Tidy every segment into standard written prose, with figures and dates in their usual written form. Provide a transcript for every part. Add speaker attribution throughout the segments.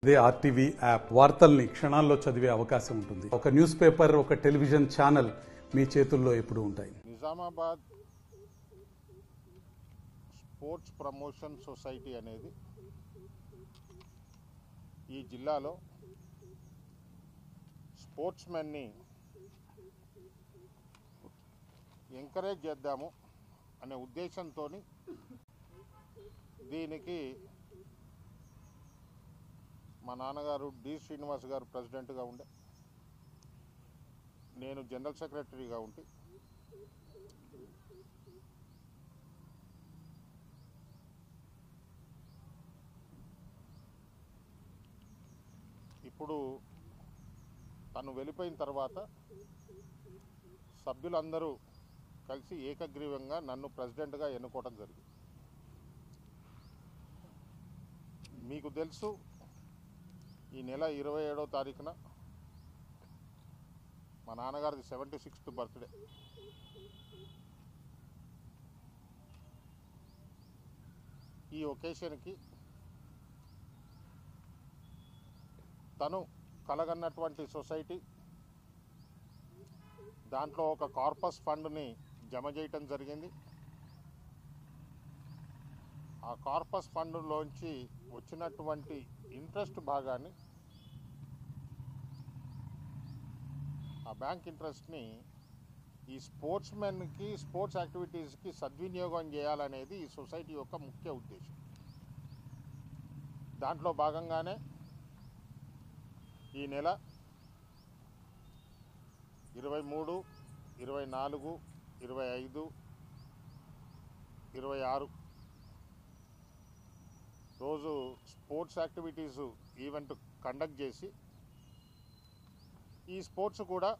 Speaker 1: ఇదే RTV app వార్తల్ని క్షణాల్లో చదివే అవకాశం ఉంటుంది. ఒక న్యూస్ పేపర్, ఒక టెలివిజన్ ఛానల్ మీ చేతుల్లో ఎప్పుడూ ఉంటాయి.
Speaker 2: నిజామాబాద్ స్పోర్ట్స్ ప్రమోషన్ సొసైటీ అనేది ఈ జిల్లాలో స్పోర్ట్స్మెన్ని ఎంకరేజ్ చేద్దాము అనే ఉద్దేశంతో దీనికి మా నాన్నగారు డి శ్రీనివాస్ గారు ప్రెసిడెంట్గా ఉండే, నేను జనరల్ సెక్రటరీగా ఉండి ఇప్పుడు తను వెళ్ళిపోయిన తర్వాత సభ్యులందరూ కలిసి ఏకగ్రీవంగా నన్ను ప్రెసిడెంట్గా ఎన్నుకోవడం జరిగింది. మీకు తెలుసు, ఈ నెల 27వ తారీఖున మా నాన్నగారిది 76th బర్త్డే. ఈ ఒకేషన్కి తను కలగన్నటువంటి సొసైటీ దాంట్లో ఒక కార్పస్ ఫండ్ని జమ చేయటం జరిగింది. ఆ కార్పస్ ఫండ్లోంచి వచ్చినటువంటి ఇంట్రెస్ట్ భాగాన్ని, ఆ బ్యాంక్ ఇంట్రెస్ట్ని ఈ స్పోర్ట్స్మెన్కి, స్పోర్ట్స్ యాక్టివిటీస్కి సద్వినియోగం చేయాలనేది ఈ సొసైటీ యొక్క ముఖ్య ఉద్దేశం. దాంట్లో భాగంగానే ఈ నెల 23, 24, 25, 26 రోజు స్పోర్ట్స్ యాక్టివిటీస్ ఈవెంట్ కండక్ట్ చేసి, ఈ స్పోర్ట్స్ కూడా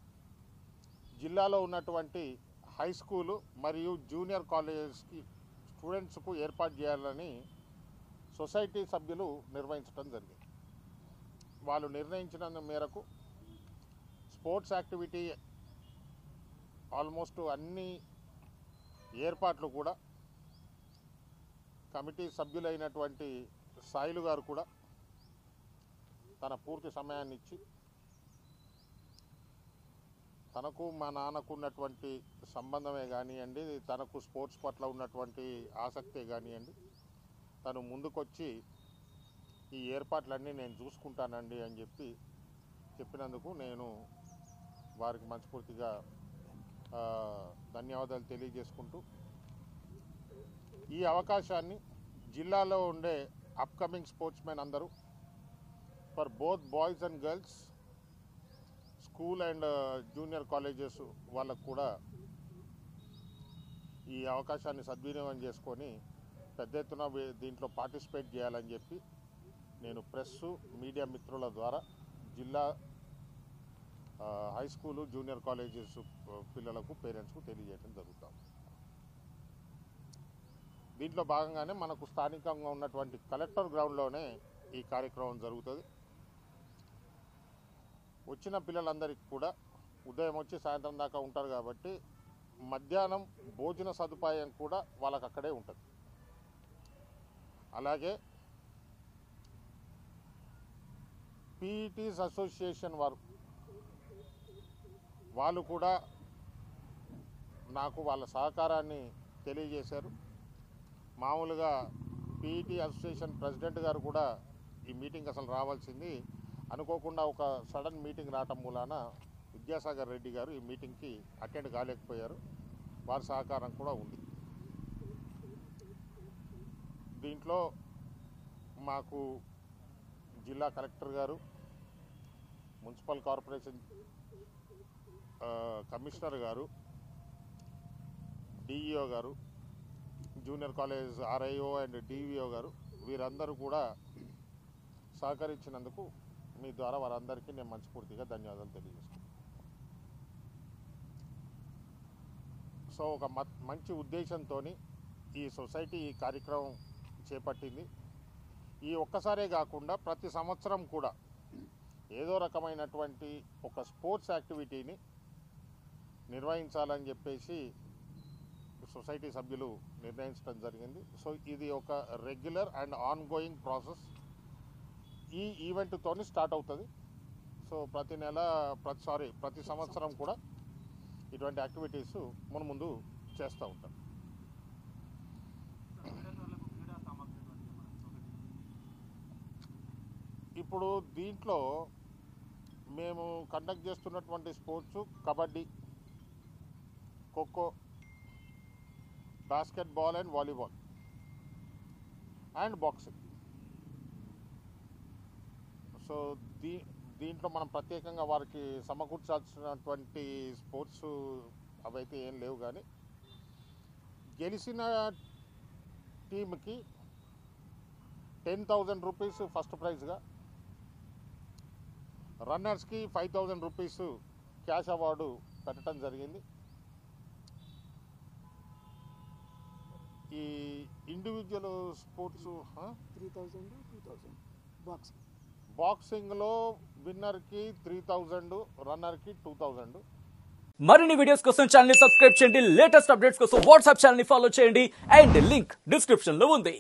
Speaker 2: జిల్లాలో ఉన్నటువంటి హై స్కూలు మరియు జూనియర్ కాలేజెస్కి స్టూడెంట్స్కు ఏర్పాటు చేయాలని సొసైటీ సభ్యులు నిర్వహించడం జరిగింది. వాళ్ళు నిర్ణయించిన మేరకు స్పోర్ట్స్ యాక్టివిటీ ఆల్మోస్ట్ అన్ని ఏర్పాట్లు కూడా కమిటీ సభ్యులైనటువంటి సాయిలు గారు కూడా తన పూర్తి సమయాన్ని ఇచ్చి, తనకు మా నాన్నకు ఉన్నటువంటి సంబంధమే కానివ్వండి, తనకు స్పోర్ట్స్ పట్ల ఉన్నటువంటి ఆసక్తే కానివ్వండి, తను ముందుకొచ్చి ఈ ఏర్పాట్లన్నీ నేను చూసుకుంటానండి అని చెప్పినందుకు నేను వారికి మనస్ఫూర్తిగా ధన్యవాదాలు తెలియజేసుకుంటూ, ఈ అవకాశాన్ని జిల్లాలో ఉండే అప్కమింగ్ స్పోర్ట్స్మెన్ అందరూ, for both boys and girls, school and junior colleges వాళ్ళకు కూడా ఈ అవకాశాన్ని సద్వినియోగం చేసుకొని పెద్ద ఎత్తున దీంట్లో పార్టిసిపేట్ చేయాలని చెప్పి నేను ప్రెస్సు, మీడియా మిత్రుల ద్వారా జిల్లా హై స్కూలు, జూనియర్ కాలేజెస్ పిల్లలకు, పేరెంట్స్కు తెలియజేయడం జరుగుతాం. దీంట్లో భాగంగానే మనకు స్థానికంగా ఉన్నటువంటి కలెక్టర్ గ్రౌండ్లోనే ఈ కార్యక్రమం జరుగుతుంది. వచ్చిన పిల్లలందరికీ కూడా ఉదయం వచ్చి సాయంత్రం దాకా ఉంటారు కాబట్టి మధ్యాహ్నం భోజన సదుపాయం కూడా వాళ్ళకి అక్కడే ఉంటుంది. అలాగే పీఈటీస్ అసోసియేషన్ వాళ్ళు కూడా నాకు వాళ్ళ సహకారాన్ని తెలియజేశారు. మామూలుగా పీఈటీ అసోసియేషన్ ప్రెసిడెంట్ గారు కూడా ఈ మీటింగ్ అసలు రావాల్సింది, అనుకోకుండా ఒక సడన్ మీటింగ్ రావటం మూలాన విద్యాసాగర్ రెడ్డి గారు ఈ మీటింగ్కి అటెండ్ కాలేకపోయారు. వారి సహకారం కూడా ఉంది. దీంట్లో మాకు జిల్లా కలెక్టర్ గారు, మున్సిపల్ కార్పొరేషన్ కమిషనర్ గారు, డిఈఓ గారు, junior college RIO and DVO గారు, వీరందరూ కూడా సహకరించినందుకు మీ ద్వారా వారందరికీ నేను మనస్ఫూర్తిగా ధన్యవాదాలు తెలియజేస్తున్నాను. సో ఒక మంచి ఉద్దేశంతో ఈ సొసైటీ ఈ కార్యక్రమం చేపట్టింది. ఈ ఒక్కసారే కాకుండా ప్రతి సంవత్సరం కూడా ఏదో రకమైనటువంటి ఒక స్పోర్ట్స్ యాక్టివిటీని నిర్వహించాలని చెప్పేసి సొసైటీ సభ్యులు నిర్ణయించడం జరిగింది. సో ఇది ఒక regular and on going process. ఈ ఈవెంట్తోని స్టార్ట్ అవుతుంది. సో ప్రతి సంవత్సరం కూడా ఇటువంటి యాక్టివిటీస్ మన ముందు చేస్తూ ఉంటాం. ఇప్పుడు దీంట్లో మేము కండక్ట్ చేస్తున్నటువంటి sports kabaddi, kho kho, basketball and volleyball and boxing. So దీంట్లో మనం ప్రత్యేకంగా వారికి సమకూర్చాల్సినటువంటి స్పోర్ట్స్ అవైతే ఏం లేవు. కానీ గెలిచిన టీంకి 10,000 రూపీస్ ఫస్ట్ ప్రైజ్గా, రన్నర్స్కి 5,000 రూపీస్ క్యాష్ అవార్డు పెట్టడం జరిగింది. ఈ ఇండివిజువల్ స్పోర్ట్స్
Speaker 3: 3,000
Speaker 2: బాక్సింగ్లో విన్నర్కి 3,000, రన్నర్కి 2,000.
Speaker 4: మరిన్ని వీడియోస్ కోసం ఛానల్ ని సబ్స్క్రైబ్ చేయండి. లేటెస్ట్ అప్డేట్స్ కోసం వాట్సాప్ ఛానల్ ని ఫాలో చేయండి. అండ్ లింక్ డిస్క్రిప్షన్ లో ఉంది.